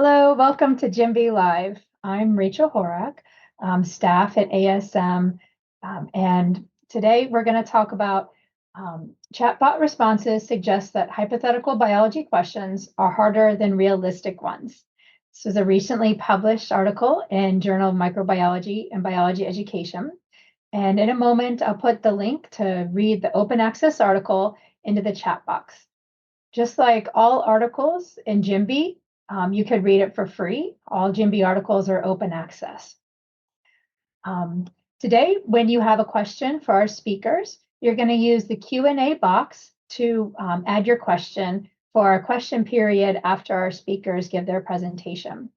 Hello, welcome to JMBE Live. I'm Rachel Horak, staff at ASM, and today we're going to talk about chatbot responses suggest that hypothetical biology questions are harder than realistic ones. This was a recently published article in Journal of Microbiology and Biology Education. And in a moment, I'll put the link to read the open access article into the chat box. Just like all articles in JMBE, you could read it for free. All JMBE articles are open access. Today, when you have a question for our speakers, you're going to use the Q&A box to add your question for our question period after our speakers give their presentation.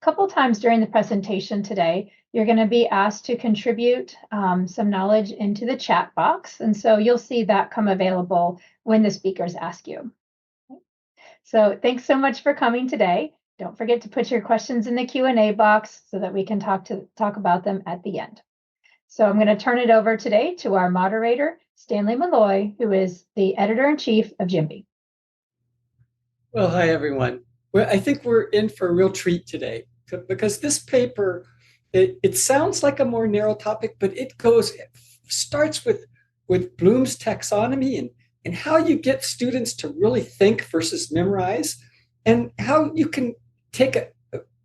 A couple times during the presentation today, you're going to be asked to contribute some knowledge into the chat box. And so you'll see that come available when the speakers ask you. So thanks so much for coming today. Don't forget to put your questions in the Q&A box so that we can talk about them at the end. So I'm going to turn it over today to our moderator, Stanley Maloy, who is the editor-in-chief of JMBE. Well, hi, everyone. Well, I think we're in for a real treat today because this paper, it sounds like a more narrow topic, but it starts with Bloom's taxonomy and how you get students to really think versus memorize, and how you can take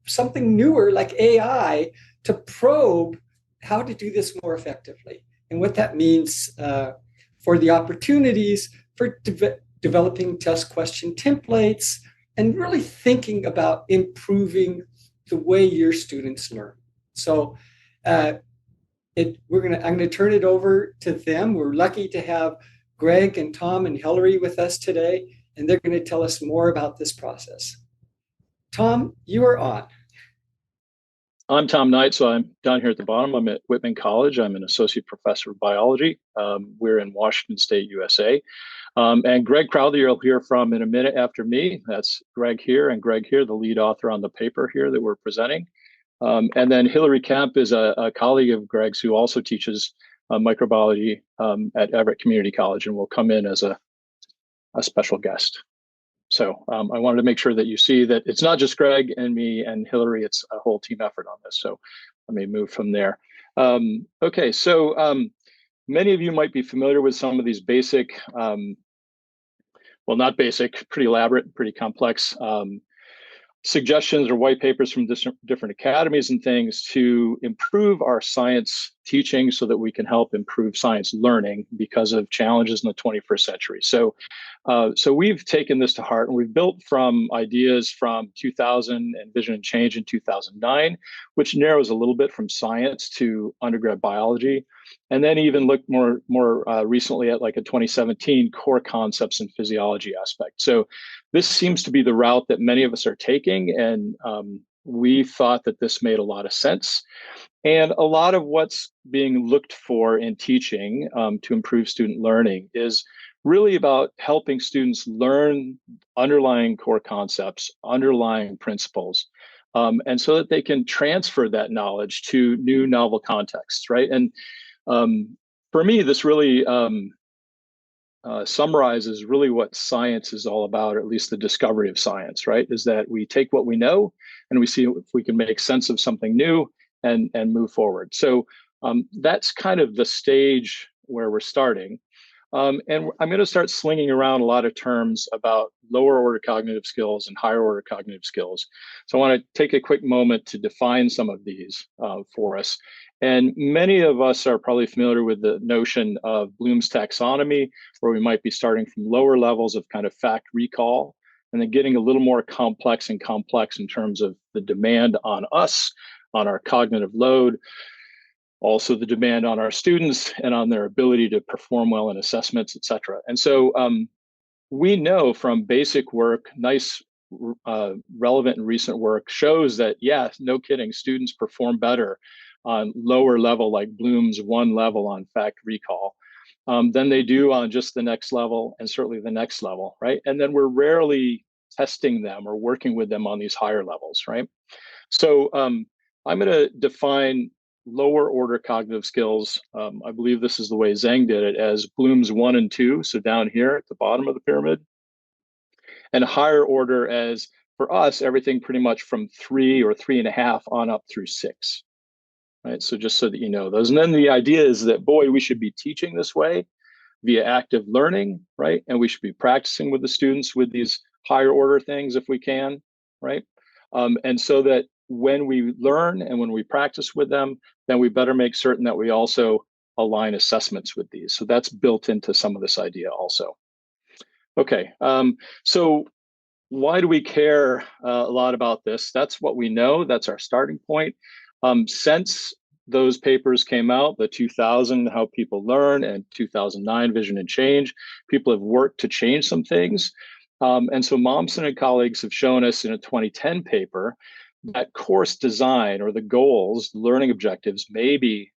something newer like AI to probe how to do this more effectively, and what that means for the opportunities for developing test question templates and really thinking about improving the way your students learn. So I'm going to turn it over to them. We're lucky to have Greg and Tom and Hillary with us today, and they're going to tell us more about this process. Tom, you are on. I'm Tom Knight, so I'm down here at the bottom. I'm at Whitman College. I'm an associate professor of biology. We're in Washington State, USA. And Greg Crowther, you'll hear from in a minute after me. That's Greg here and Greg here, the lead author on the paper here that we're presenting. And then Hillary Kemp is a colleague of Greg's who also teaches microbiology at Everett Community College and will come in as a special guest. So I wanted to make sure that you see that it's not just Greg and me and Hillary, it's a whole team effort on this. So let me move from there. Okay, so many of you might be familiar with some of these basic, well, not basic, pretty elaborate, pretty complex suggestions or white papers from different academies and things to improve our science teaching so that we can help improve science learning because of challenges in the 21st century. So we've taken this to heart, and we've built from ideas from 2000 and Vision and Change in 2009, which narrows a little bit from science to undergrad biology, and then even looked more recently at like a 2017 core concepts and physiology aspect. So this seems to be the route that many of us are taking, and we thought that this made a lot of sense. And a lot of what's being looked for in teaching to improve student learning is really about helping students learn underlying core concepts, underlying principles, and so that they can transfer that knowledge to new novel contexts, right? And for me, this really summarizes really what science is all about, or at least the discovery of science, right? Is that we take what we know and we see if we can make sense of something new and move forward. So that's kind of the stage where we're starting. And I'm going to start slinging around a lot of terms about lower order cognitive skills and higher order cognitive skills. So I want to take a quick moment to define some of these for us. And many of us are probably familiar with the notion of Bloom's taxonomy, where we might be starting from lower levels of kind of fact recall, and then getting a little more complex in terms of the demand on us, on our cognitive load, also the demand on our students and on their ability to perform well in assessments, et cetera. And so we know from basic work, nice, relevant and recent work shows that, yeah, no kidding, students perform better on lower level, like Bloom's 1 level on fact recall, than they do on just the next level and certainly the next level, right? And then we're rarely testing them or working with them on these higher levels, right? So I'm going to define lower order cognitive skills. I believe this is the way Zhang did it, as Bloom's 1 and 2, so down here at the bottom of the pyramid, and higher order as for us, everything pretty much from 3 or 3.5 on up through 6. Right. So just so that you know those. And then the idea is that, boy, we should be teaching this way via active learning, right? And we should be practicing with the students with these higher order things if we can, right? And so that when we learn and when we practice with them, then we better make certain that we also align assessments with these. So that's built into some of this idea also. Okay, so why do we care a lot about this? That's what we know. That's our starting point. Since those papers came out, the 2000 How People Learn and 2009 Vision and Change, people have worked to change some things. And so Mommsen and colleagues have shown us in a 2010 paper that course design, or the goals, learning objectives, maybe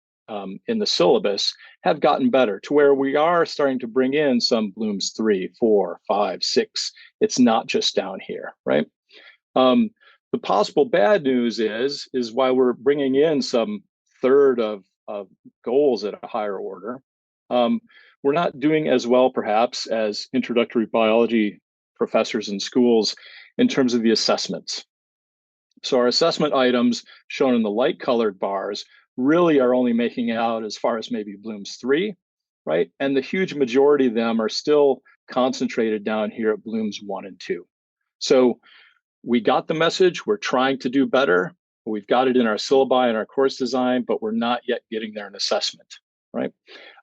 in the syllabus, have gotten better to where we are starting to bring in some Bloom's 3, 4, 5, 6. It's not just down here, right? The possible bad news is while we're bringing in some third of goals at a higher order, we're not doing as well perhaps as introductory biology professors in schools in terms of the assessments. So our assessment items shown in the light colored bars really are only making out as far as maybe Bloom's 3, right? And the huge majority of them are still concentrated down here at Bloom's 1 and 2. So we got the message, we're trying to do better. We've got it in our syllabi and our course design, but we're not yet getting there in assessment, right?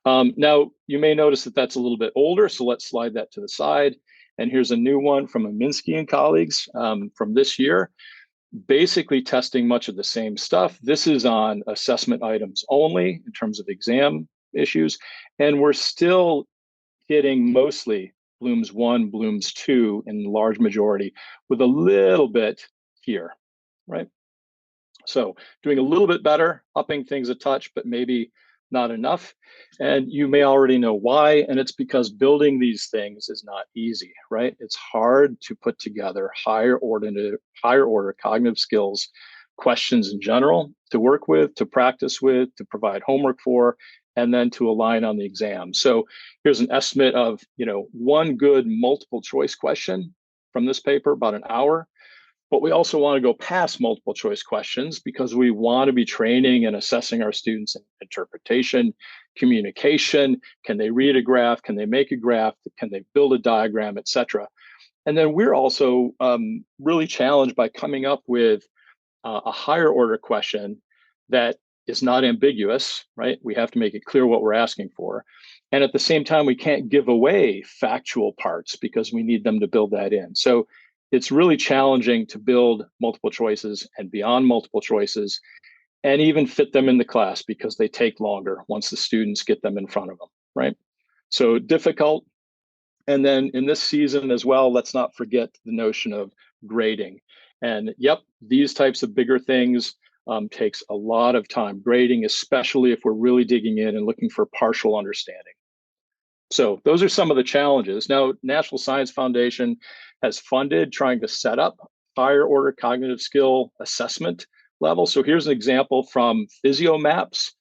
Now, you may notice that that's a little bit older, so let's slide that to the side. And here's a new one from Aminsky and colleagues from this year, basically testing much of the same stuff. This is on assessment items only in terms of exam issues, and we're still hitting mostly Bloom's 1, Bloom's 2 in large majority, with a little bit here, right? So doing a little bit better, upping things a touch, but maybe not enough. And you may already know why, and it's because building these things is not easy, right? It's hard to put together higher order cognitive skills questions in general to work with, to practice with, to provide homework for, and then to align on the exam. So here's an estimate of, one good multiple choice question from this paper, about an hour. But we also want to go past multiple choice questions because we want to be training and assessing our students in interpretation, communication. Can they read a graph? Can they make a graph? Can they build a diagram, et cetera? And then we're also really challenged by coming up with a higher order question that is not ambiguous, right? We have to make it clear what we're asking for. And at the same time, we can't give away factual parts because we need them to build that in. So it's really challenging to build multiple choices and beyond multiple choices and even fit them in the class because they take longer once the students get them in front of them, right? So difficult. And then in this season as well, let's not forget the notion of grading. And yep, these types of bigger things takes a lot of time. Grading, especially if we're really digging in and looking for partial understanding. So those are some of the challenges. Now, National Science Foundation has funded trying to set up higher order cognitive skill assessment level. So here's an example from PhysioMaps,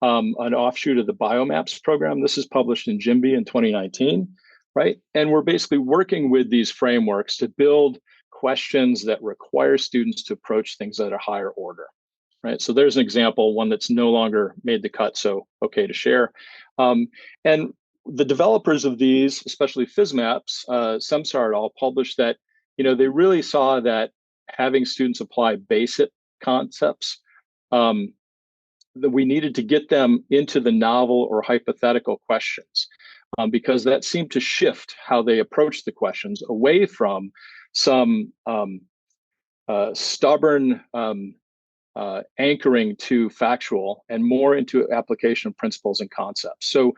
an offshoot of the BioMaps program. This is published in JMBE in 2019, right? And we're basically working with these frameworks to build questions that require students to approach things at a higher order, right? So there's an example, one that's no longer made the cut, so okay to share. And the developers of these, especially PhysioMaps, Samsar et al., published that, they really saw that having students apply basic concepts, that we needed to get them into the novel or hypothetical questions, because that seemed to shift how they approach the questions away from some stubborn anchoring to factual and more into application of principles and concepts. So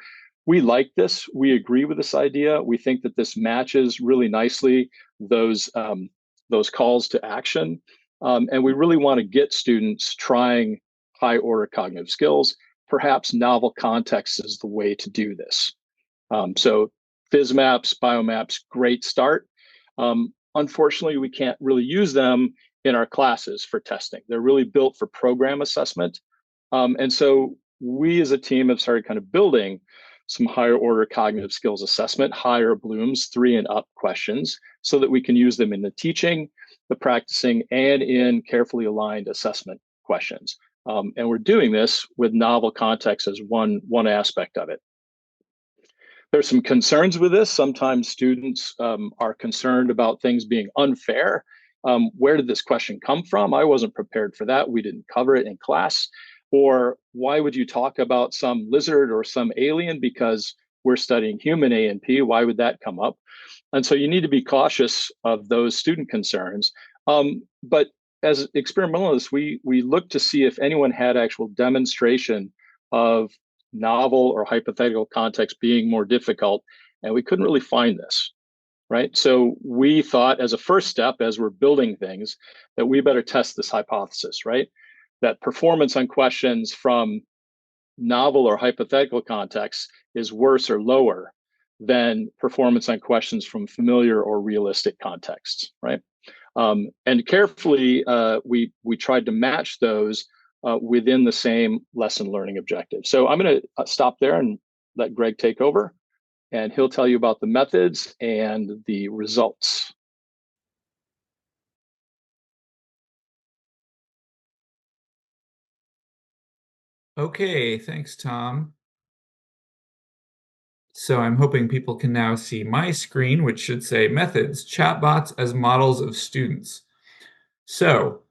we like this. We agree with this idea. We think that this matches really nicely those calls to action. And we really want to get students trying high order cognitive skills. Perhaps novel context is the way to do this. So PhysioMaps, BioMaps, great start. Unfortunately, we can't really use them in our classes for testing. They're really built for program assessment. And so we as a team have started kind of building some higher order cognitive skills assessment, higher Bloom's 3 and up questions, so that we can use them in the teaching the practicing, and in carefully aligned assessment questions. And we're doing this with novel context as one aspect of it. There's some concerns with this. Sometimes students are concerned about things being unfair. Where did this question come from? I wasn't prepared for that. We didn't cover it in class. Or why would you talk about some lizard or some alien because we're studying human A&P? Why would that come up? And so you need to be cautious of those student concerns. But as experimentalists, we looked to see if anyone had actual demonstration of novel or hypothetical context being more difficult, and we couldn't really find this, right? So we thought as a first step, as we're building things, that we better test this hypothesis, right? That performance on questions from novel or hypothetical contexts is worse or lower than performance on questions from familiar or realistic contexts, right? And carefully, we tried to match those within the same lesson learning objective. So I'm going to stop there and let Greg take over, and he'll tell you about the methods and the results. Okay, thanks, Tom. So I'm hoping people can now see my screen, which should say methods, chatbots as models of students. So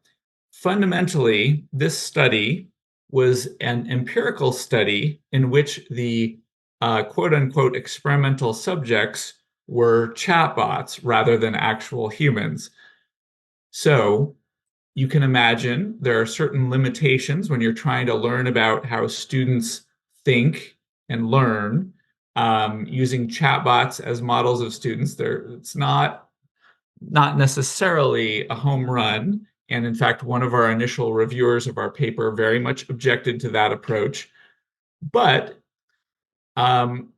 fundamentally, this study was an empirical study in which the quote unquote experimental subjects were chatbots rather than actual humans. So you can imagine there are certain limitations when you're trying to learn about how students think and learn using chatbots as models of students. It's not necessarily a home run. And in fact, one of our initial reviewers of our paper very much objected to that approach. But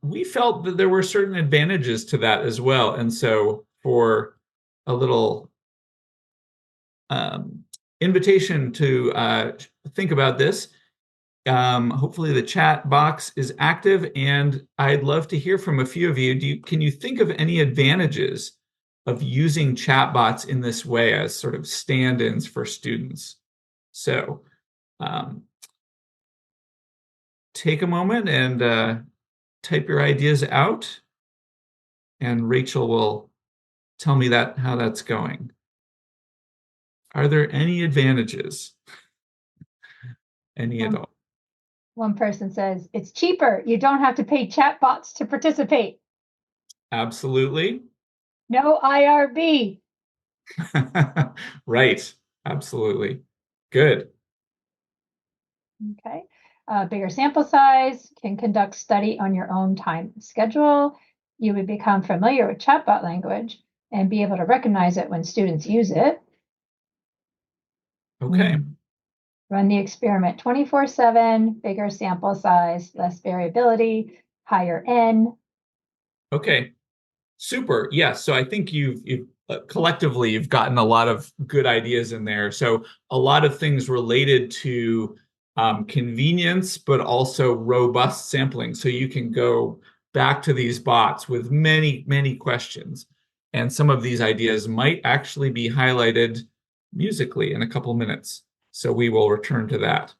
we felt that there were certain advantages to that as well. And so for a little invitation to think about this, hopefully the chat box is active, and I'd love to hear from a few of you. Can you think of any advantages of using chatbots in this way as sort of stand-ins for students? So take a moment and type your ideas out, and Rachel will tell me how that's going. Are there any advantages? Any at all? One person says, it's cheaper. You don't have to pay chatbots to participate. Absolutely. No IRB. Right. Absolutely. Good. Okay. Bigger sample size, can conduct study on your own time and schedule. You would become familiar with chatbot language and be able to recognize it when students use it. Okay. Run the experiment 24/7, bigger sample size, less variability, higher N. Okay. Super. Yes. So I think you've collectively you've gotten a lot of good ideas in there. So a lot of things related to convenience, but also robust sampling. So you can go back to these bots with many, many questions. And some of these ideas might actually be highlighted musically in a couple minutes. So we will return to that.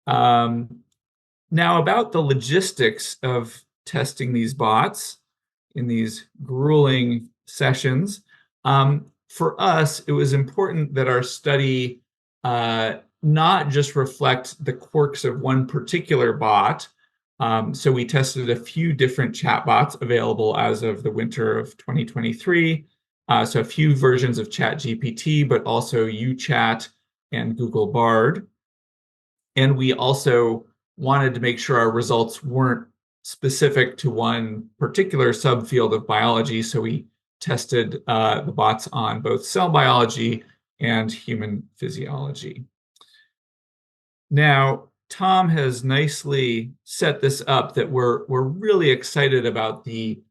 Now about the logistics of testing these bots in these grueling sessions. For us, it was important that our study not just reflect the quirks of one particular bot. So we tested a few different chatbots available as of the winter of 2023. So a few versions of ChatGPT, but also UChat and Google Bard. And we also wanted to make sure our results weren't specific to one particular subfield of biology. So we tested the bots on both cell biology and human physiology. Now, Tom has nicely set this up that we're really excited about the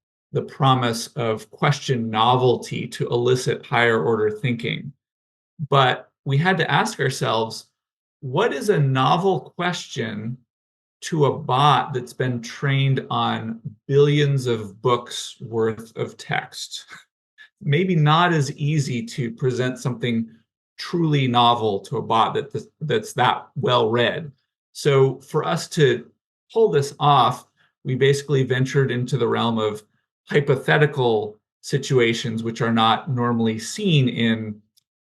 promise of question novelty to elicit higher order thinking. But we had to ask ourselves, what is a novel question to a bot that's been trained on billions of books worth of text? maybe not as easy to present something truly novel to a bot that's that well read. So for us to pull this off, we basically ventured into the realm of hypothetical situations which are not normally seen in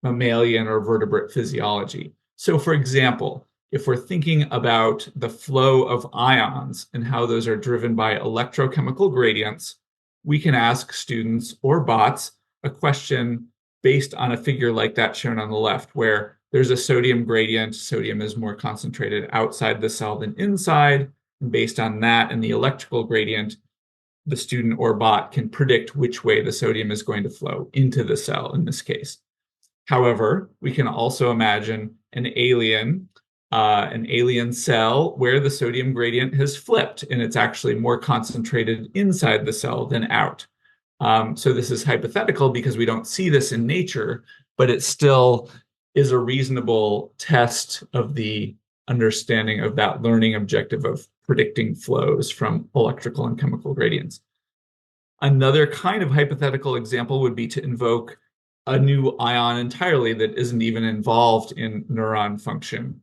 mammalian or vertebrate physiology. So for example, if we're thinking about the flow of ions and how those are driven by electrochemical gradients, we can ask students or bots a question based on a figure like that shown on the left, where there's a sodium gradient. Sodium is more concentrated outside the cell than inside. And based on that and the electrical gradient, the student or bot can predict which way the sodium is going to flow into the cell in this case. However, we can also imagine an alien cell where the sodium gradient has flipped and it's actually more concentrated inside the cell than out. So this is hypothetical because we don't see this in nature, but it still is a reasonable test of the understanding of that learning objective of predicting flows from electrical and chemical gradients. Another kind of hypothetical example would be to invoke a new ion entirely that isn't even involved in neuron function.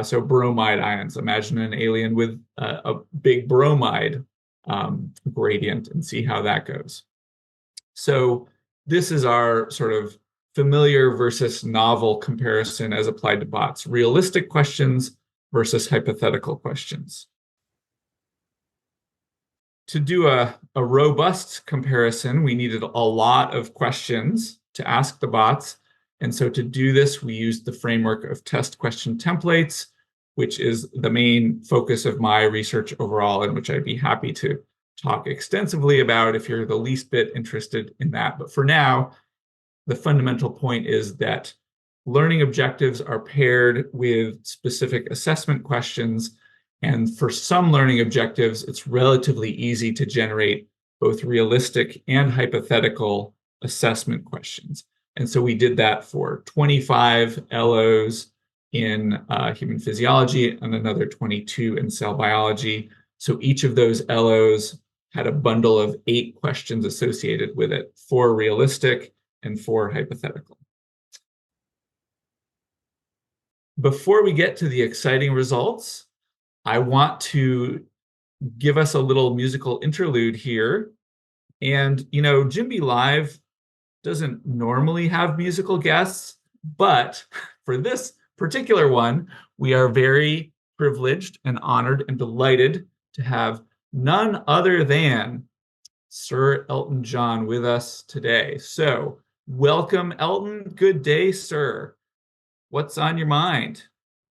So bromide ions, imagine an alien with a big bromide gradient and see how that goes. So this is our sort of familiar versus novel comparison as applied to bots, realistic questions versus hypothetical questions. To do a robust comparison, we needed a lot of questions to ask the bots. And so to do this, we used the framework of test question templates, which is the main focus of my research overall, and which I'd be happy to talk extensively about if you're the least bit interested in that. But for now, the fundamental point is that learning objectives are paired with specific assessment questions. And for some learning objectives, it's relatively easy to generate both realistic and hypothetical assessment questions. And so we did that for 25 LOs in human physiology and another 22 in cell biology. So each of those LOs had a bundle of 8 questions associated with it, 4 realistic and 4 hypothetical. Before we get to the exciting results, I want to give us a little musical interlude here. And, you know, JMBE Live doesn't normally have musical guests, but for this particular one, we are very privileged and honored and delighted to have none other than Sir Elton John with us today. So welcome, Elton. Good day, sir. What's on your mind?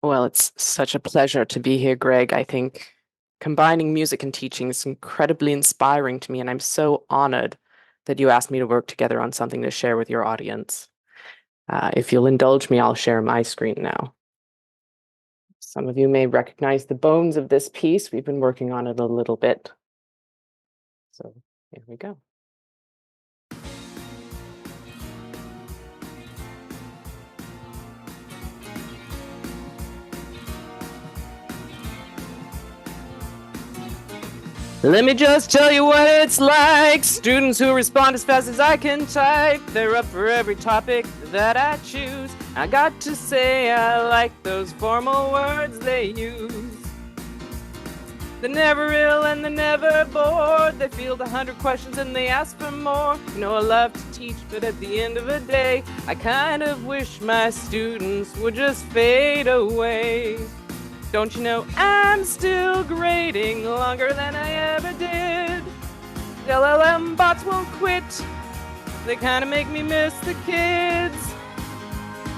Well, it's such a pleasure to be here, Greg. I think combining music and teaching is incredibly inspiring to me, and I'm so honored that you asked me to work together on something to share with your audience. If you'll indulge me, I'll share my screen now. Some of you may recognize the bones of this piece. We've been working on it a little bit. So here we go. Let me just tell you what it's like. Students who respond as fast as I can type. They're up for every topic that I choose. I got to say I like those formal words they use. They're never ill and they're never bored. They field 100 questions and they ask for more. You know I love to teach, but at the end of the day, I kind of wish my students would just fade away. Don't you know I'm still grading longer than I ever did? LLM bots won't quit. They kind of make me miss the kids.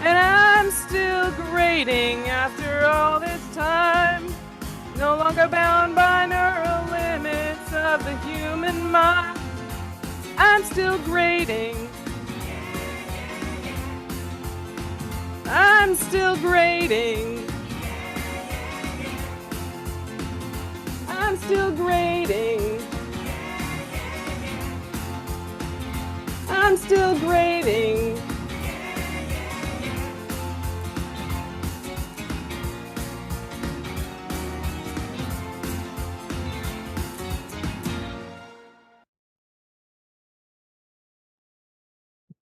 And I'm still grading after all this time. No longer bound by neural limits of the human mind. I'm still grading. I'm still grading. I'm still grading. I'm still grading.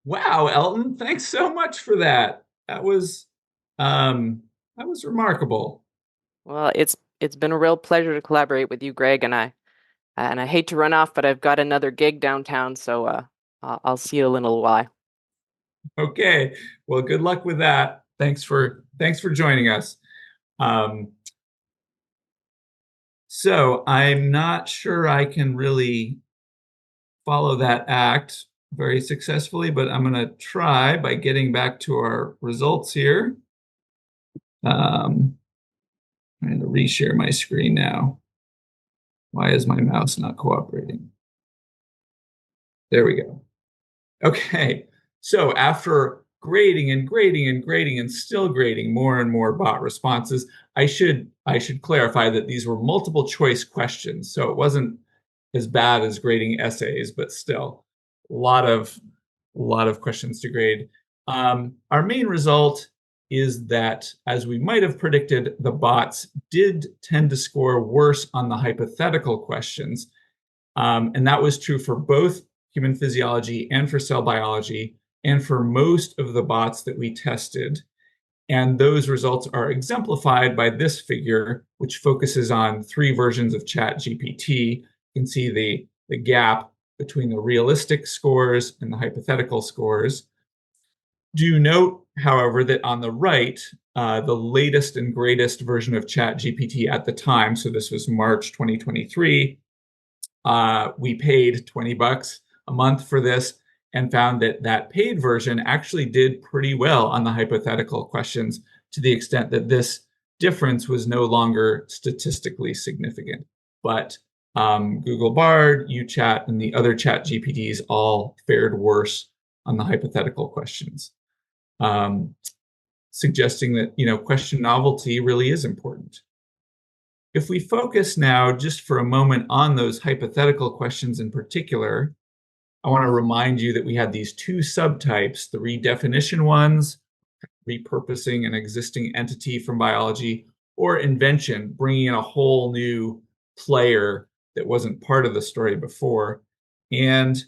Wow, Elton, thanks so much for that. That was remarkable. Well, it's been a real pleasure to collaborate with you, Greg, and I hate to run off, but I've got another gig downtown, so I'll see you in a little while. Okay. Well, good luck with that. Thanks for joining us. So I'm not sure I can really follow that act very successfully, but I'm going to try by getting back to our results here. Trying to reshare my screen now. Why is my mouse not cooperating? There we go. Okay, so after grading and grading and grading and still grading more and more bot responses, I should clarify that these were multiple choice questions, so it wasn't as bad as grading essays, but still a lot of questions to grade. Our main result is that, as we might have predicted, the bots did tend to score worse on the hypothetical questions, and that was true for both human physiology and for cell biology, and for most of the bots that we tested. And those results are exemplified by this figure, which focuses on 3 versions of ChatGPT. You can see the gap between the realistic scores and the hypothetical scores. Do note, however, that on the right, the latest and greatest version of ChatGPT at the time, so this was March 2023, we paid $20 a month for this and found that that paid version actually did pretty well on the hypothetical questions, to the extent that this difference was no longer statistically significant. But Google Bard, UChat, and the other chat GPTs all fared worse on the hypothetical questions, suggesting that question novelty really is important. If we focus now just for a moment on those hypothetical questions in particular, I want to remind you that we had these 2 subtypes, the redefinition ones, repurposing an existing entity from biology, or invention, bringing in a whole new player that wasn't part of the story before. And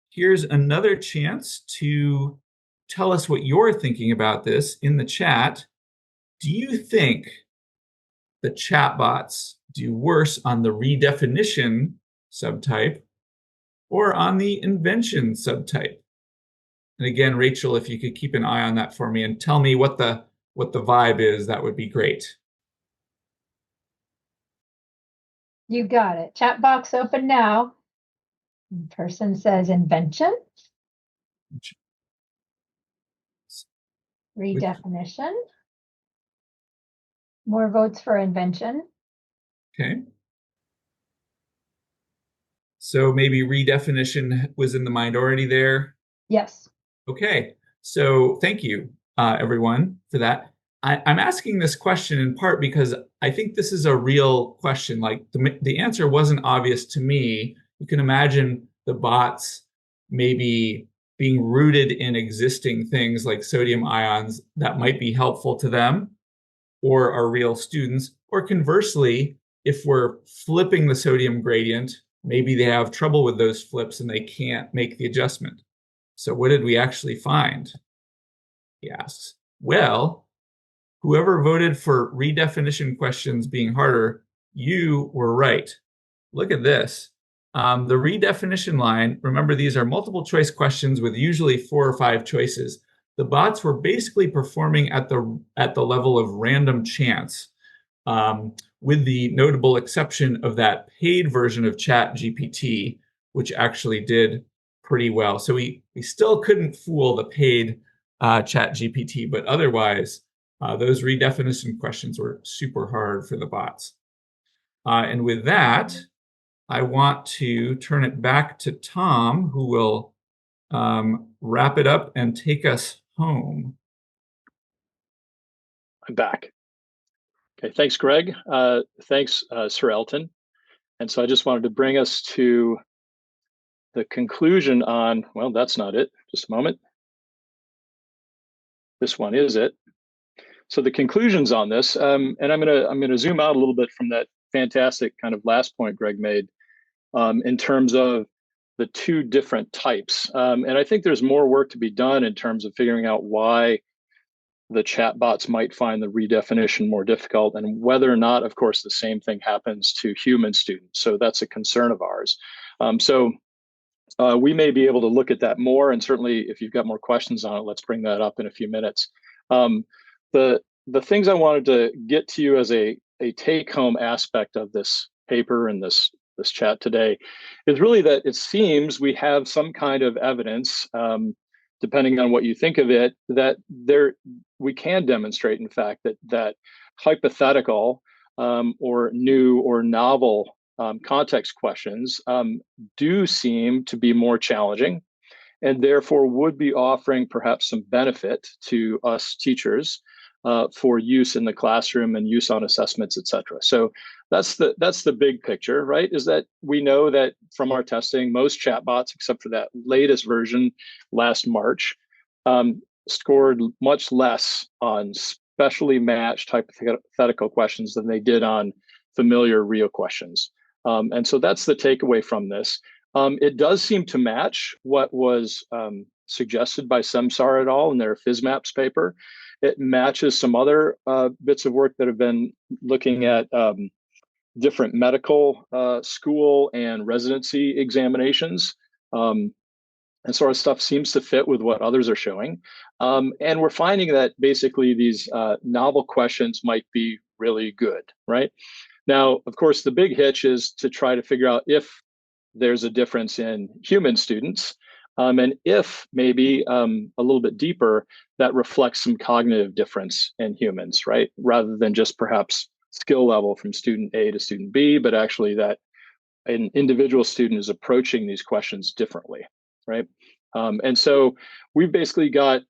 here's another chance to tell us what you're thinking about this in the chat. Do you think the chatbots do worse on the redefinition subtype or on the invention subtype? And again, Rachel, if you could keep an eye on that for me and tell me what the vibe is, that would be great. You got it. Chat box open now. Person says invention. Redefinition. More votes for invention. Okay. So maybe redefinition was in the minority there. Yes. Okay. So thank you, everyone, for that. I'm asking this question in part because I think this is a real question. Like the answer wasn't obvious to me. You can imagine the bots maybe being rooted in existing things like sodium ions that might be helpful to them or are real students. Or conversely, if we're flipping the sodium gradient, maybe they have trouble with those flips and they can't make the adjustment. So what did we actually find? He asks. Well, whoever voted for redefinition questions being harder, you were right. Look at this. The redefinition line, remember these are multiple choice questions with usually 4 or 5 choices. The bots were basically performing at the level of random chance, with the notable exception of that paid version of ChatGPT, which actually did pretty well. So we still couldn't fool the paid ChatGPT, but otherwise, those redefinition questions were super hard for the bots. And with that, I want to turn it back to Tom, who will wrap it up and take us home. I'm back. Okay, thanks, Greg. Thanks, Sir Elton. And so I just wanted to bring us to the conclusion on, well, that's not it. Just a moment. This one is it. So the conclusions on this, and I'm gonna zoom out a little bit from that fantastic kind of last point Greg made, in terms of the two different types. And I think there's more work to be done in terms of figuring out why the chatbots might find the redefinition more difficult, and whether or not, of course, the same thing happens to human students. So that's a concern of ours. We may be able to look at that more, and certainly if you've got more questions on it, let's bring that up in a few minutes. The things I wanted to get to you as a take-home aspect of this paper and this chat today is really that it seems we have some kind of evidence, depending on what you think of it, that we can demonstrate, in fact, that hypothetical or new or novel context questions do seem to be more challenging, and therefore would be offering perhaps some benefit to us teachers for use in the classroom and use on assessments, et cetera. So that's the big picture, right? Is that we know that from our testing, most chatbots, except for that latest version last March, scored much less on specially matched hypothetical questions than they did on familiar real questions. And so that's the takeaway from this. It does seem to match what was suggested by Semsar et al. In their FISMAPS paper. It matches some other bits of work that have been looking at different medical school and residency examinations. And sort of stuff seems to fit with what others are showing. And we're finding that basically these novel questions might be really good, right? Now, of course, the big hitch is to try to figure out if there's a difference in human students, and if maybe a little bit deeper, that reflects some cognitive difference in humans, right? Rather than just perhaps skill level from student A to student B, but actually that an individual student is approaching these questions differently, right? And so we've basically got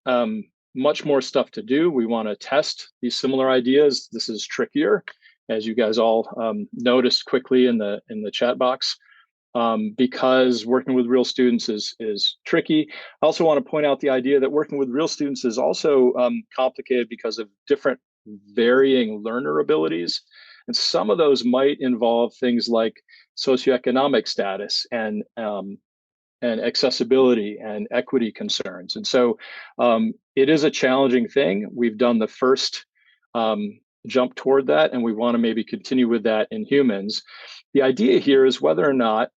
much more stuff to do. We want to test these similar ideas. This is trickier, as you guys all noticed quickly in the chat box. Because working with real students is tricky. I also want to point out the idea that working with real students is also complicated because of different varying learner abilities. And some of those might involve things like socioeconomic status and accessibility and equity concerns. And so it is a challenging thing. We've done the first jump toward that, and we want to maybe continue with that in humans. The idea here is whether or not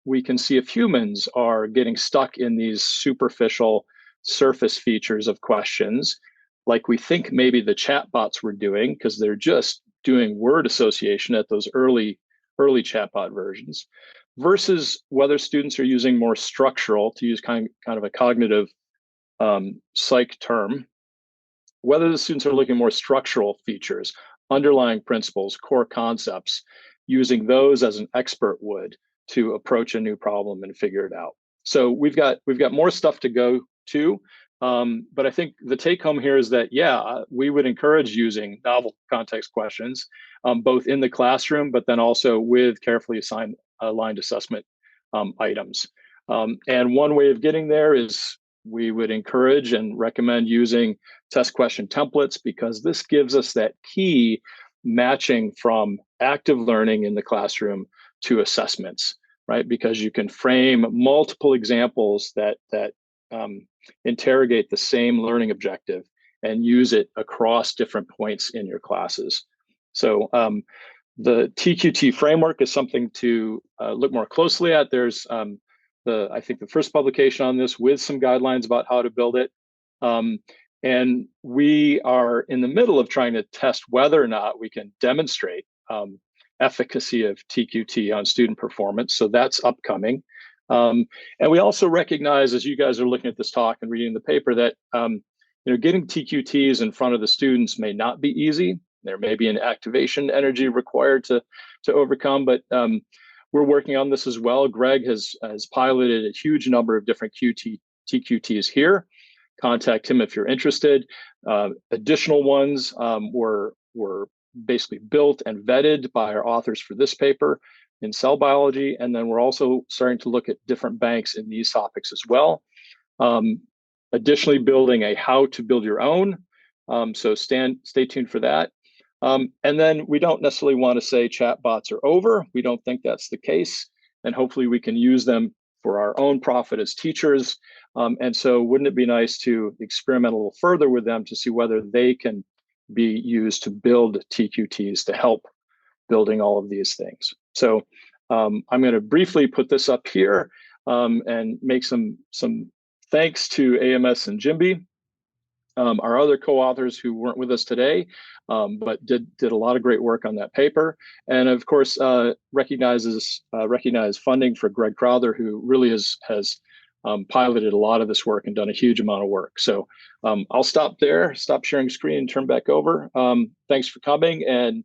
we can see if humans are getting stuck in these superficial surface features of questions, like we think maybe the chatbots were doing, because they're just doing word association at those early chatbot versions, versus whether students are using more structural, to use kind of a cognitive psych term, whether the students are looking more structural features, underlying principles, core concepts, using those as an expert would to approach a new problem and figure it out. So we've got more stuff to go to, but I think the take home here is that, yeah, we would encourage using novel context questions, both in the classroom, but then also with carefully aligned assessment items. And one way of getting there is we would encourage and recommend using test question templates, because this gives us that key matching from active learning in the classroom to assessments, right? Because you can frame multiple examples that interrogate the same learning objective and use it across different points in your classes. So the TQT framework is something to look more closely at. There's I think the first publication on this with some guidelines about how to build it. And we are in the middle of trying to test whether or not we can demonstrate efficacy of TQT on student performance. So that's upcoming. And we also recognize, as you guys are looking at this talk and reading the paper, that getting TQTs in front of the students may not be easy. There may be an activation energy required to overcome, but we're working on this as well. Greg has piloted a huge number of different TQTs here. Contact him if you're interested. Additional ones were basically built and vetted by our authors for this paper in cell biology. And then we're also starting to look at different banks in these topics as well. Additionally, building a how to build your own. So stay tuned for that. And then we don't necessarily want to say chatbots are over. We don't think that's the case. And hopefully we can use them for our own profit as teachers. And so wouldn't it be nice to experiment a little further with them to see whether they can be used to build TQTs to help building all of these things. So I'm going to briefly put this up here and make some thanks to AMS and JMBE, our other co-authors who weren't with us today, but did a lot of great work on that paper. And of course, recognize funding for Greg Crowther, who really has piloted a lot of this work and done a huge amount of work. So I'll stop there, stop sharing screen and turn back over. Thanks for coming, and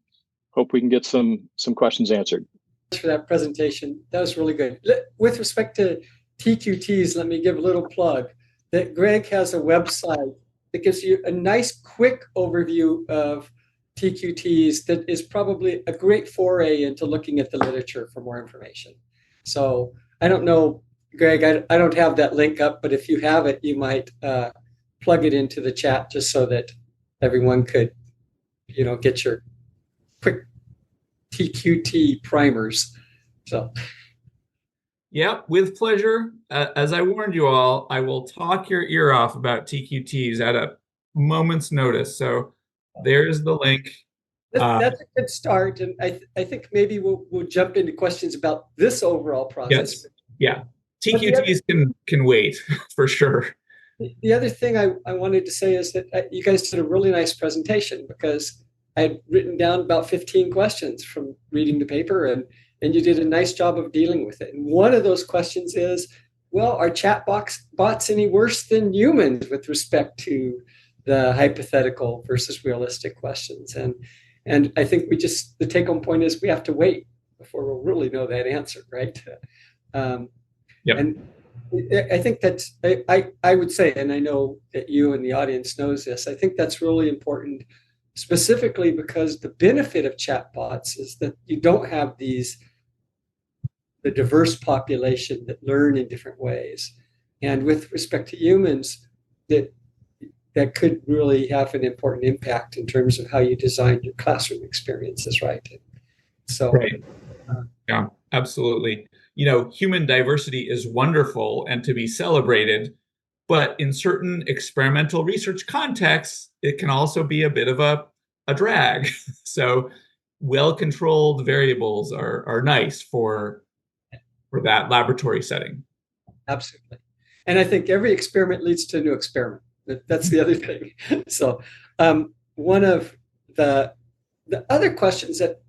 hope we can get some questions answered. Thanks for that presentation. That was really good. With respect to TQTs, let me give a little plug that Greg has a website that gives you a nice quick overview of TQTs that is probably a great foray into looking at the literature for more information. So I don't know, Greg, I don't have that link up, but if you have it, you might plug it into the chat just so that everyone could, get your quick TQT primers. So. Yep, with pleasure. As I warned you all, I will talk your ear off about TQTs at a moment's notice. So there's the link. That's a good start. And I think maybe we'll jump into questions about this overall process. Yes. Yeah, TQTs can wait for sure. The other thing I wanted to say is that you guys did a really nice presentation, because I had written down about 15 questions from reading the paper, and you did a nice job of dealing with it. And one of those questions is, well, are chatbots any worse than humans with respect to the hypothetical versus realistic questions? And I think the take-home point is we have to wait before we'll really know that answer, right? Yep. And I think that's, I would say, and I know that you and the audience knows this, I think that's really important, specifically because the benefit of chatbots is that you don't have the diverse population that learn in different ways. And with respect to humans, that could really have an important impact in terms of how you design your classroom experiences, right? So, right. Yeah, absolutely. Human diversity is wonderful and to be celebrated, but in certain experimental research contexts, it can also be a bit of a drag. So well-controlled variables are nice for that laboratory setting. Absolutely. And I think every experiment leads to a new experiment. That's the other thing. So one of the other questions that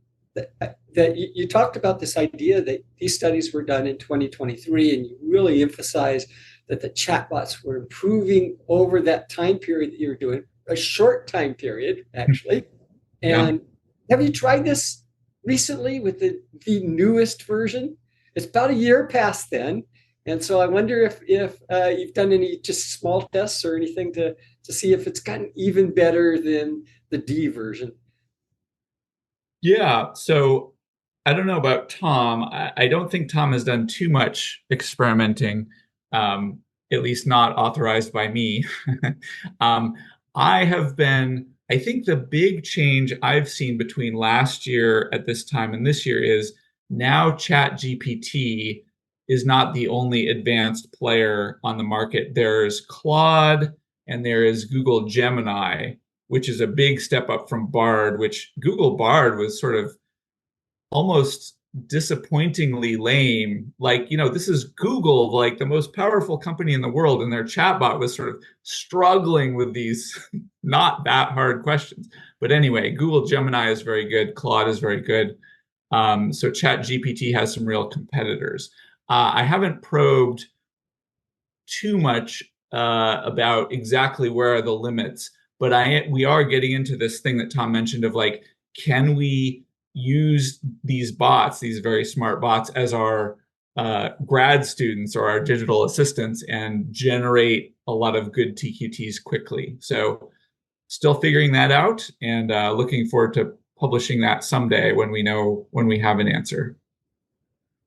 you talked about, this idea that these studies were done in 2023, and you really emphasize that the chatbots were improving over that time period that you were doing, a short time period, actually. And have you tried this recently with the newest version? It's about a year past then. And so I wonder if you've done any just small tests or anything to see if it's gotten even better than the D version. Yeah, so I don't know about Tom. I don't think Tom has done too much experimenting, at least not authorized by me. I think the big change I've seen between last year at this time and this year is now ChatGPT is not the only advanced player on the market. There's Claude and there is Google Gemini, which is a big step up from Bard, which Google Bard was sort of almost disappointingly lame. Like, this is Google, like the most powerful company in the world, and their chatbot was sort of struggling with these not that hard questions. But anyway, Google Gemini is very good. Claude is very good. So ChatGPT has some real competitors. I haven't probed too much about exactly where are the limits, but we are getting into this thing that Tom mentioned of like, can we use these bots, these very smart bots, as our grad students or our digital assistants and generate a lot of good TQTs quickly? So still figuring that out, and looking forward to publishing that someday when we have an answer.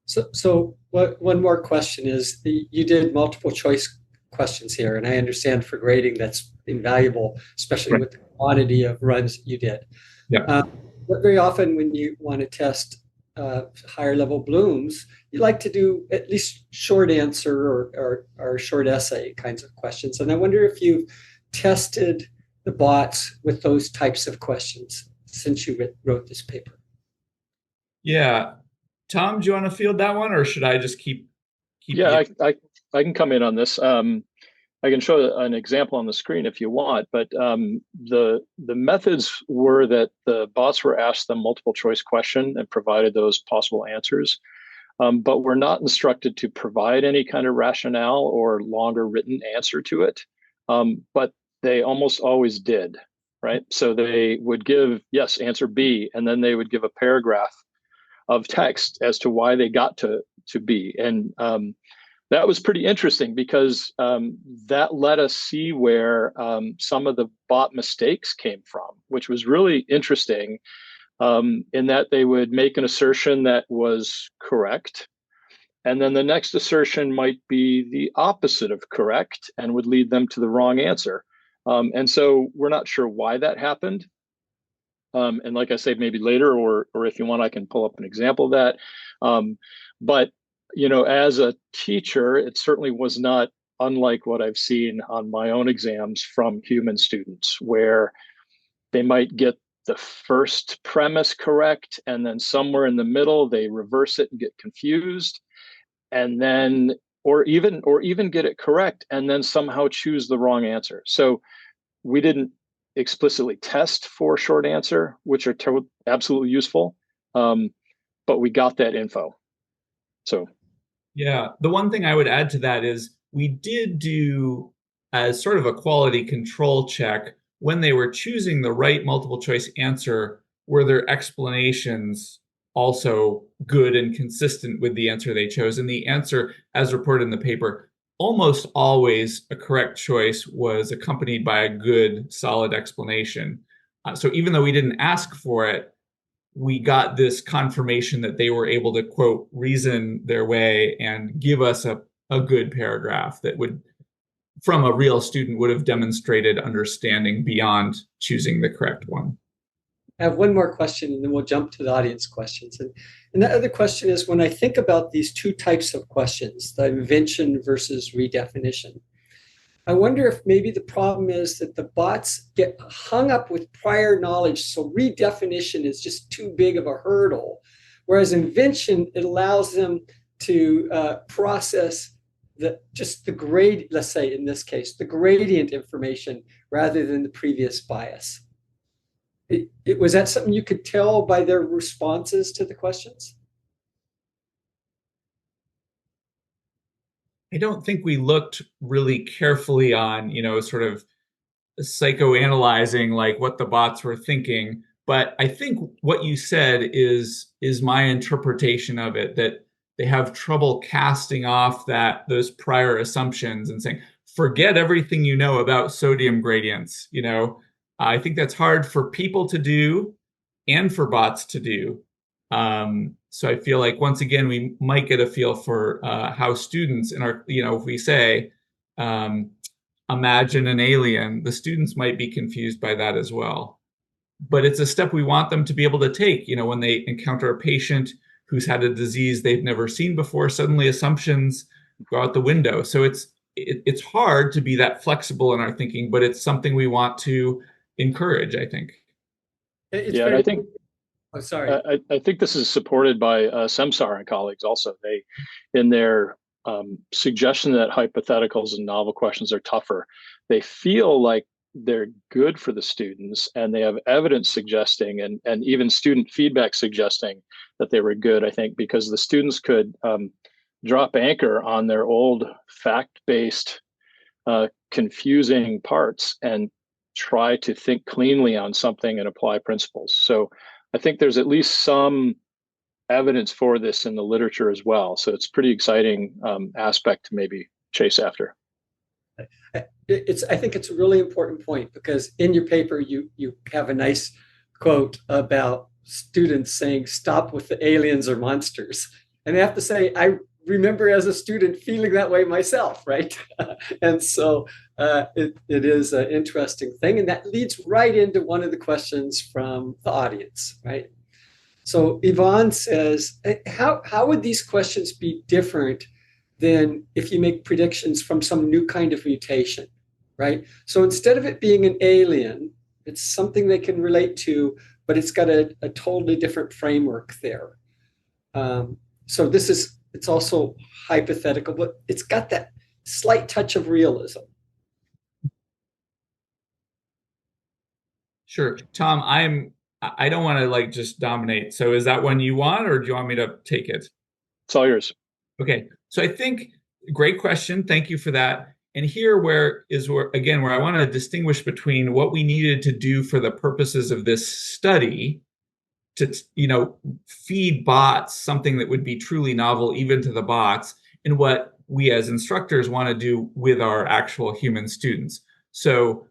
So one more question is, you did multiple choice questions here, and I understand for grading that's invaluable, especially with the quantity of runs that you did. Yeah. But very often when you want to test higher level blooms, you like to do at least short answer or short essay kinds of questions. And I wonder if you've tested the bots with those types of questions since you wrote this paper. Yeah. Tom, do you want to field that one, or should I just keep Yeah, I can come in on this. I can show an example on the screen if you want, but the methods were that the bots were asked them multiple choice question and provided those possible answers, but were not instructed to provide any kind of rationale or longer written answer to it. But they almost always did, right? So they would give, yes, answer B, and then they would give a paragraph of text as to why they got to B. And that was pretty interesting because that let us see where some of the bot mistakes came from, which was really interesting in that they would make an assertion that was correct. And then the next assertion might be the opposite of correct and would lead them to the wrong answer. And so we're not sure why that happened. And like I say, maybe later, or if you want, I can pull up an example of that. But you know, as a teacher, it certainly was not unlike what I've seen on my own exams from human students, where they might get the first premise correct, and then somewhere in the middle, they reverse it and get confused, and then, or even get it correct, and then somehow choose the wrong answer. So we didn't explicitly test for short answer, which are absolutely useful, but we got that info. So. Yeah, the one thing I would add to that is we did do as sort of a quality control check when they were choosing the right multiple choice answer, were their explanations also good and consistent with the answer they chose? And the answer, as reported in the paper, almost always a correct choice was accompanied by a good, solid explanation. So even though we didn't ask for it, we got this confirmation that they were able to, quote, reason their way and give us a good paragraph that would, from a real student, would have demonstrated understanding beyond choosing the correct one. I have one more question and then we'll jump to the audience questions. And that other question is, when I think about these two types of questions, the invention versus redefinition, I wonder if maybe the problem is that the bots get hung up with prior knowledge, so redefinition is just too big of a hurdle, whereas invention, it allows them to process the grade, let's say in this case, the gradient information rather than the previous bias. Was that something you could tell by their responses to the questions? I don't think we looked really carefully on, you know, sort of psychoanalyzing like what the bots were thinking. But I think what you said is my interpretation of it, that they have trouble casting off those prior assumptions and saying, forget everything you know about sodium gradients. You know, I think that's hard for people to do and for bots to do. So I feel like, once again, we might get a feel for how students in our, you know, if we say, imagine an alien, the students might be confused by that as well. But it's a step we want them to be able to take, you know, when they encounter a patient who's had a disease they've never seen before, suddenly assumptions go out the window. So it's hard to be that flexible in our thinking, but it's something we want to encourage, I think. Yeah, and I think, oh, sorry. I think this is supported by Semsar and colleagues also. They, in their suggestion that hypotheticals and novel questions are tougher, they feel like they're good for the students, and they have evidence suggesting and even student feedback suggesting that they were good, I think, because the students could drop anchor on their old fact-based confusing parts and try to think cleanly on something and apply principles. So I think there's at least some evidence for this in the literature as well. So it's pretty exciting aspect to maybe chase after. I think it's a really important point, because in your paper, you have a nice quote about students saying, stop with the aliens or monsters. And I have to say, I remember as a student feeling that way myself, right? And so it is an interesting thing. And that leads right into one of the questions from the audience, right? So Yvonne says, how would these questions be different than if you make predictions from some new kind of mutation, right? So instead of it being an alien, it's something they can relate to, but it's got a totally different framework there. So it's also hypothetical, but it's got that slight touch of realism. Sure. Tom, I don't want to like just dominate. So is that one you want, or do you want me to take it? It's all yours. Okay. So I think great question. Thank you for that. And here where I want to distinguish between what we needed to do for the purposes of this study to, feed bots something that would be truly novel even to the bots, and what we as instructors want to do with our actual human students. So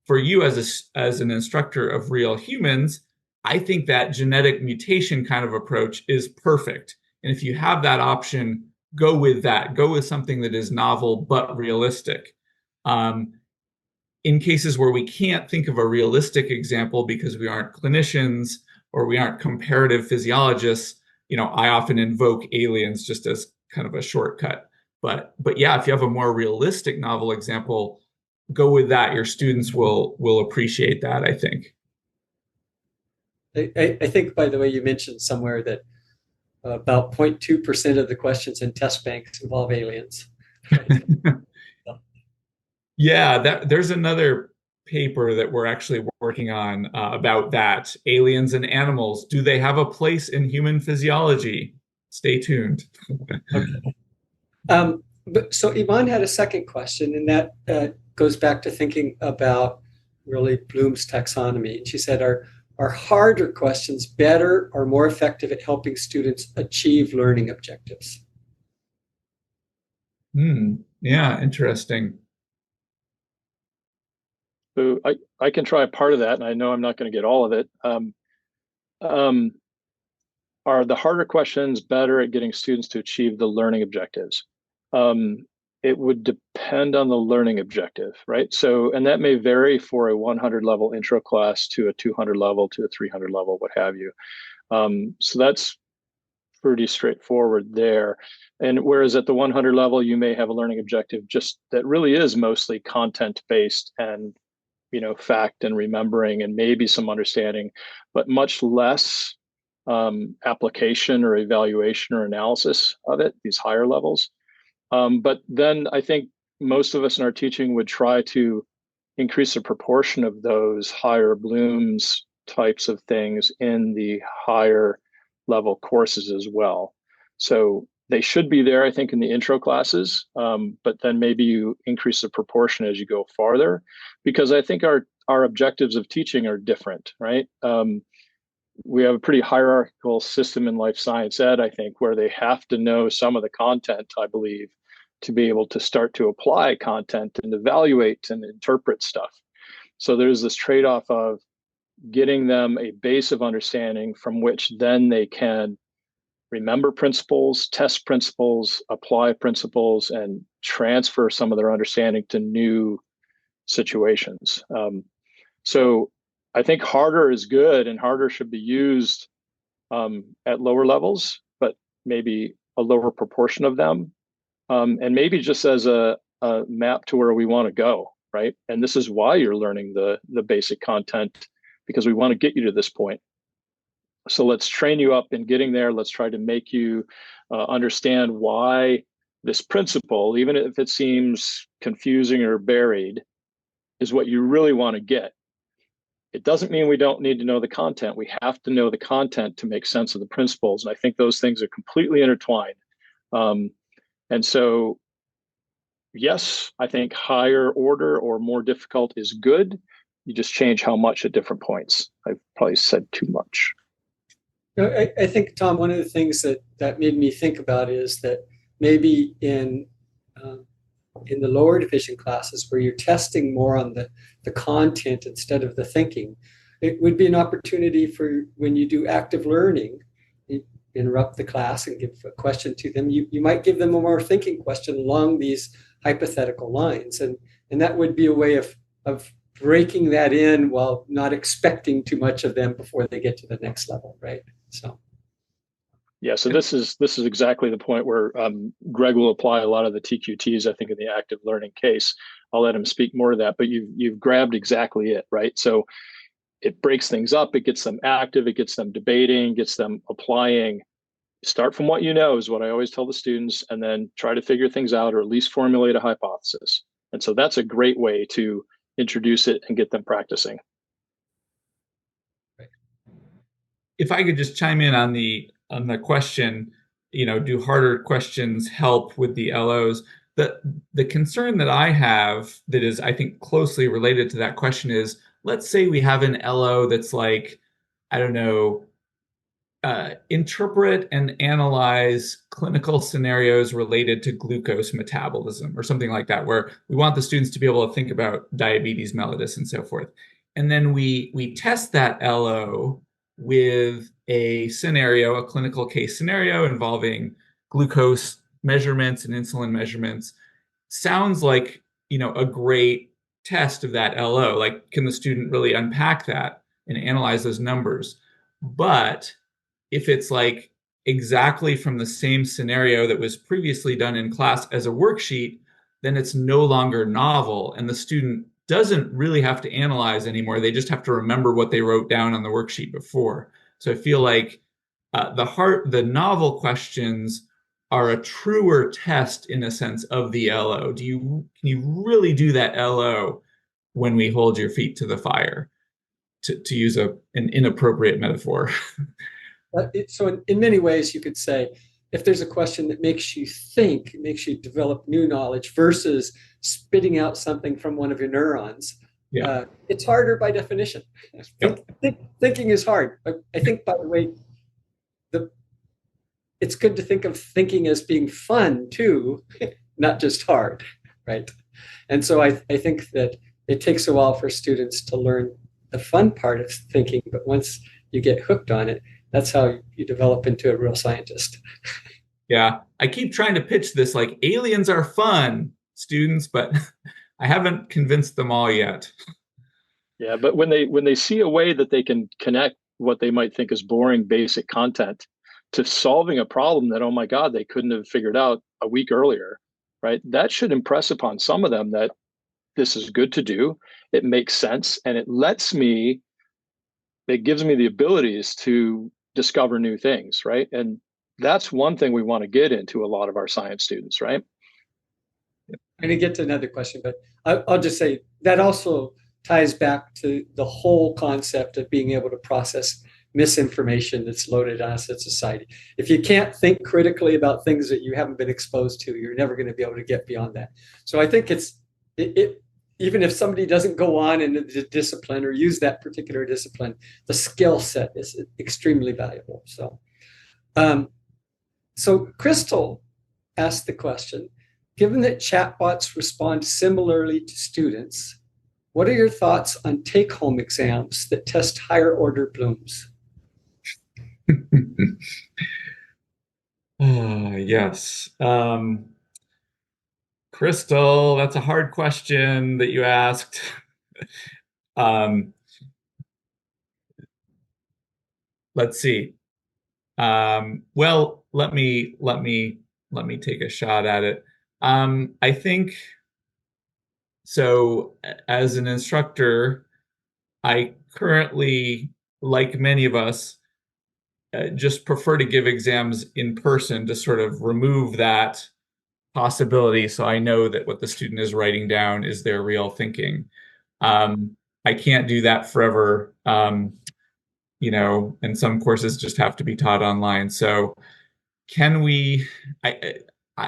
for you as an instructor of real humans, I think that genetic mutation kind of approach is perfect. And if you have that option, go with that. Go with something that is novel but realistic. In cases where we can't think of a realistic example because we aren't clinicians or we aren't comparative physiologists, I often invoke aliens just as kind of a shortcut. But yeah, if you have a more realistic novel example, go with that. Your students will appreciate that, I think. I think, by the way, you mentioned somewhere that about 0.2% of the questions in test banks involve aliens. Yeah, there's another paper that we're actually working on about that. Aliens and animals, do they have a place in human physiology? Stay tuned. Okay. But so Yvonne had a second question, and that goes back to thinking about really Bloom's taxonomy. And she said, are harder questions better or more effective at helping students achieve learning objectives? Yeah, interesting. So I can try part of that, and I know I'm not going to get all of it. Are the harder questions better at getting students to achieve the learning objectives? It would depend on the learning objective, right? So, and that may vary for a 100 level intro class to a 200 level to a 300 level, what have you. So that's pretty straightforward there. And whereas at the 100 level, you may have a learning objective just that really is mostly content based and, fact and remembering and maybe some understanding, but much less application or evaluation or analysis of it, these higher levels. But then I think most of us in our teaching would try to increase the proportion of those higher Bloom's types of things in the higher level courses as well. So they should be there, I think, in the intro classes, but then maybe you increase the proportion as you go farther, because I think our objectives of teaching are different, right? We have a pretty hierarchical system in life science ed, I think, where they have to know some of the content, I believe, to be able to start to apply content and evaluate and interpret stuff. So there's this trade-off of getting them a base of understanding from which then they can remember principles, test principles, apply principles, and transfer some of their understanding to new situations. So I think harder is good, and harder should be used at lower levels, but maybe a lower proportion of them. And maybe just as a map to where we want to go, right? And this is why you're learning the basic content, because we want to get you to this point. So let's train you up in getting there. Let's try to make you understand why this principle, even if it seems confusing or buried, is what you really want to get. It doesn't mean we don't need to know the content. We have to know the content to make sense of the principles. And I think those things are completely intertwined. And so, yes, I think higher order or more difficult is good. You just change how much at different points. I've probably said too much. I think, Tom, one of the things that made me think about is that maybe in the lower division classes where you're testing more on the content instead of the thinking, it would be an opportunity for when you do active learning, you interrupt the class and give a question to them. You might give them a more thinking question along these hypothetical lines. And that would be a way of breaking that in while not expecting too much of them before they get to the next level, right? So. Yeah, so this is exactly the point where Greg will apply a lot of the TQTs, I think, in the active learning case. I'll let him speak more to that, but you've grabbed exactly it, right? So it breaks things up, it gets them active, it gets them debating, gets them applying. Start from what you know is what I always tell the students, and then try to figure things out or at least formulate a hypothesis. And so that's a great way to introduce it and get them practicing. If I could just chime in on the question, do harder questions help with the LOs? The concern that I have that is, I think, closely related to that question is, let's say we have an LO that's like, I don't know, interpret and analyze clinical scenarios related to glucose metabolism or something like that, where we want the students to be able to think about diabetes mellitus and so forth. And then we test that LO with a scenario, a clinical case scenario involving glucose measurements and insulin measurements. Sounds like, a great test of that LO. Like, can the student really unpack that and analyze those numbers? But if it's like exactly from the same scenario that was previously done in class as a worksheet, then it's no longer novel, and the student doesn't really have to analyze anymore. They just have to remember what they wrote down on the worksheet before. So I feel like the novel questions are a truer test, in a sense, of the LO. Can you really do that LO when we hold your feet to the fire, to use an inappropriate metaphor? So in many ways, you could say, if there's a question that makes you think, makes you develop new knowledge versus spitting out something from one of your neurons, it's harder by definition. Thinking is hard. I think, by the way, it's good to think of thinking as being fun too, not just hard, right? And so I think that it takes a while for students to learn the fun part of thinking, but once you get hooked on it, that's how you develop into a real scientist. Yeah, I keep trying to pitch this like aliens are fun, students, but I haven't convinced them all yet. Yeah, but when they see a way that they can connect what they might think is boring basic content to solving a problem that, oh my God, they couldn't have figured out a week earlier, right? That should impress upon some of them that this is good to do. It makes sense, and it gives me the abilities to discover new things, right? And that's one thing we want to get into a lot of our science students, right? I'm going to get to another question, but I'll just say that also ties back to the whole concept of being able to process misinformation that's loaded on us in society. If you can't think critically about things that you haven't been exposed to, you're never going to be able to get beyond that. So I think even if somebody doesn't go on in the discipline or use that particular discipline, the skill set is extremely valuable. So Crystal asked the question, given that chatbots respond similarly to students, what are your thoughts on take-home exams that test higher order blooms? Yes. Crystal, that's a hard question that you asked. Let's see. Well, let me take a shot at it. I think so. As an instructor, I currently, like many of us, just prefer to give exams in person to sort of remove that possibility, so I know that what the student is writing down is their real thinking. I can't do that forever, and some courses just have to be taught online. So can we, I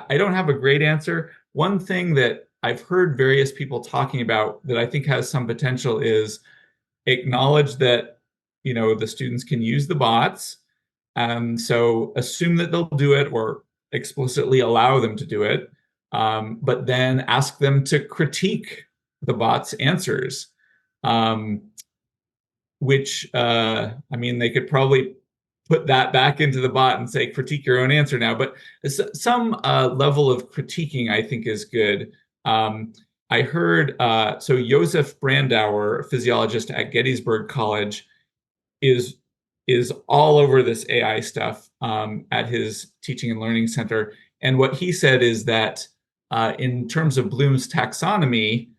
don't have a great answer. One thing that I've heard various people talking about that I think has some potential is acknowledge that, the students can use the bots. So assume that they'll do it, or explicitly allow them to do it, but then ask them to critique the bot's answers, which, they could probably put that back into the bot and say, critique your own answer now. But some level of critiquing, I think, is good. I heard, so Josef Brandauer, a physiologist at Gettysburg College, is all over this AI stuff at his teaching and learning center. And what he said is that in terms of Bloom's taxonomy,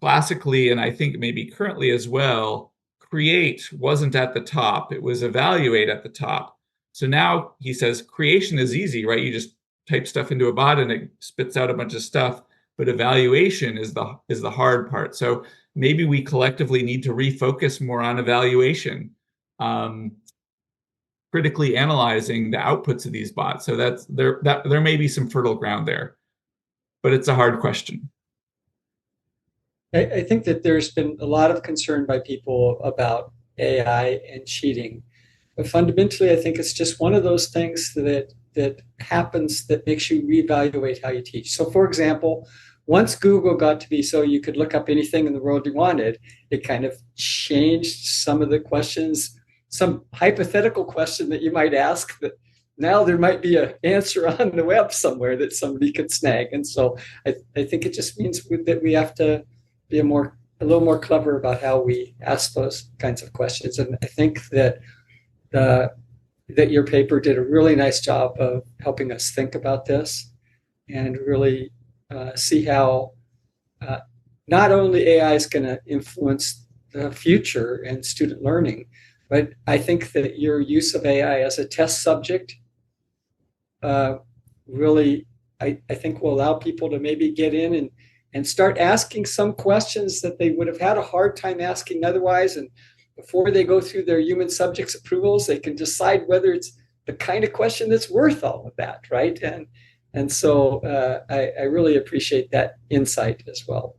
classically, and I think maybe currently as well, create wasn't at the top. It was evaluate at the top. So now he says creation is easy, right? You just type stuff into a bot and it spits out a bunch of stuff. But evaluation is the hard part. So maybe we collectively need to refocus more on evaluation, critically analyzing the outputs of these bots. So there may be some fertile ground there, but it's a hard question. I think that there's been a lot of concern by people about AI and cheating. But fundamentally, I think it's just one of those things that happens that makes you reevaluate how you teach. So for example, once Google got to be so you could look up anything in the world you wanted, it kind of changed some of the questions, some hypothetical question that you might ask that now there might be an answer on the web somewhere that somebody could snag. And so I think it just means that we have to be a little more clever about how we ask those kinds of questions. And I think that that your paper did a really nice job of helping us think about this and really see how not only AI is going to influence the future and student learning, but I think that your use of AI as a test subject really, I think will allow people to maybe get in and start asking some questions that they would have had a hard time asking otherwise. And before they go through their human subjects approvals, they can decide whether it's the kind of question that's worth all of that, right? And so I really appreciate that insight as well.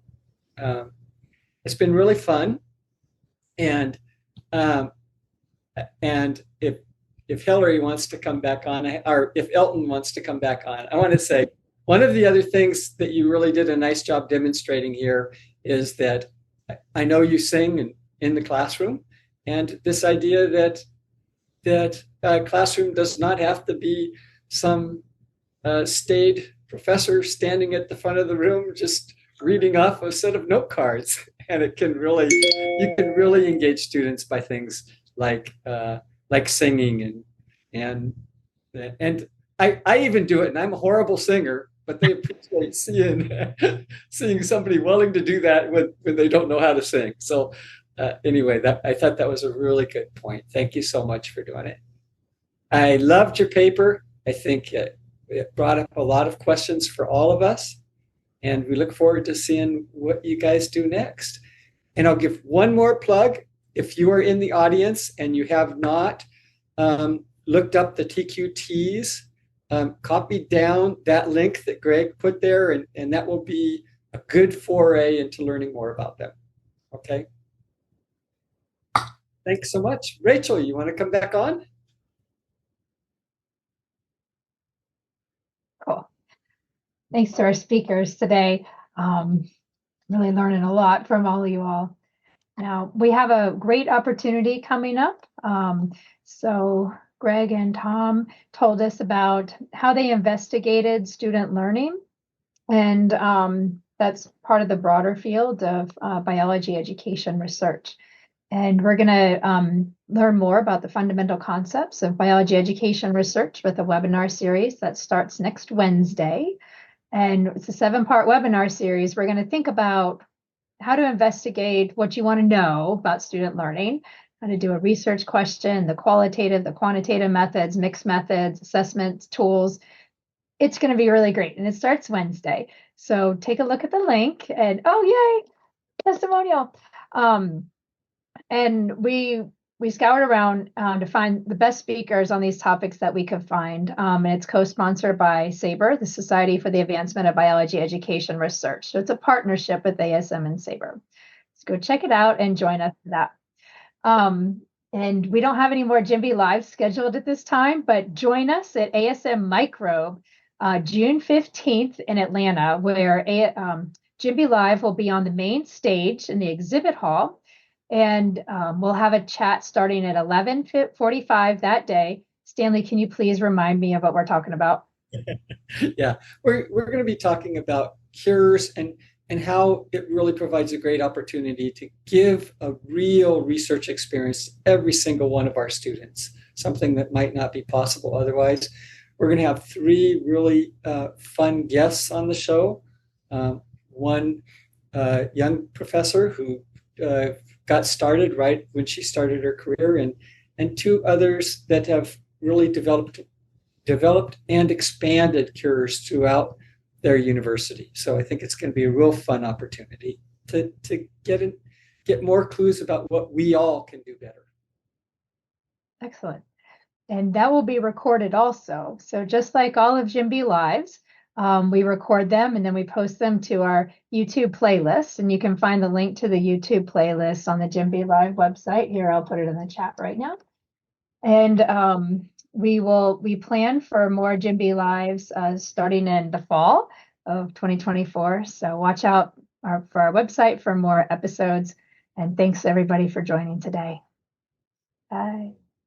It's been really fun. And if Hillary wants to come back on, or if Elton wants to come back on, I want to say, one of the other things that you really did a nice job demonstrating here is that I know you sing in the classroom, and this idea that a classroom does not have to be some staid professor standing at the front of the room just reading off a set of note cards, and you can really engage students by things like singing and I even do it, and I'm a horrible singer. But they appreciate seeing somebody willing to do that when they don't know how to sing. So anyway, I thought that was a really good point. Thank you so much for doing it. I loved your paper. I think it brought up a lot of questions for all of us. And we look forward to seeing what you guys do next. And I'll give one more plug. If you are in the audience and you have not looked up the TQTs, copy down that link that Greg put there, and that will be a good foray into learning more about them. Okay. Thanks so much. Rachel, you want to come back on? Cool. Thanks to our speakers today. Really learning a lot from all of you all. Now, we have a great opportunity coming up. So Greg and Tom told us about how they investigated student learning. And that's part of the broader field of biology education research. And we're going to learn more about the fundamental concepts of biology education research with a webinar series that starts next Wednesday. And it's a 7-part webinar series. We're going to think about how to investigate what you want to know about student learning, how to do a research question, the qualitative, the quantitative methods, mixed methods, assessments, tools. It's going to be really great. And it starts Wednesday. So take a look at the link and, oh, yay, testimonial. And we scoured around to find the best speakers on these topics that we could find. And it's co-sponsored by SABRE, the Society for the Advancement of Biology Education Research. So it's a partnership with ASM and SABRE. So go check it out and join us for that. And we don't have any more JMBE Live scheduled at this time, but join us at ASM Microbe June 15th in Atlanta, where JMBE Live will be on the main stage in the exhibit hall. And we'll have a chat starting at 11:45 that day. Stanley, can you please remind me of what we're talking about? Yeah, we're going to be talking about cures and how it really provides a great opportunity to give a real research experience to every single one of our students, something that might not be possible otherwise. We're going to have 3 really fun guests on the show. One young professor who got started right when she started her career, and 2 others that have really developed and expanded cures throughout their university. So I think it's going to be a real fun opportunity to get more clues about what we all can do better. Excellent. And that will be recorded also. So just like all of JMBE Lives, we record them and then we post them to our YouTube playlist. And you can find the link to the YouTube playlist on the JMBE Live website. Here, I'll put it in the chat right now. And we plan for more JMBE Lives starting in the fall of 2024. So watch out for our website for more episodes. And thanks everybody for joining today. Bye.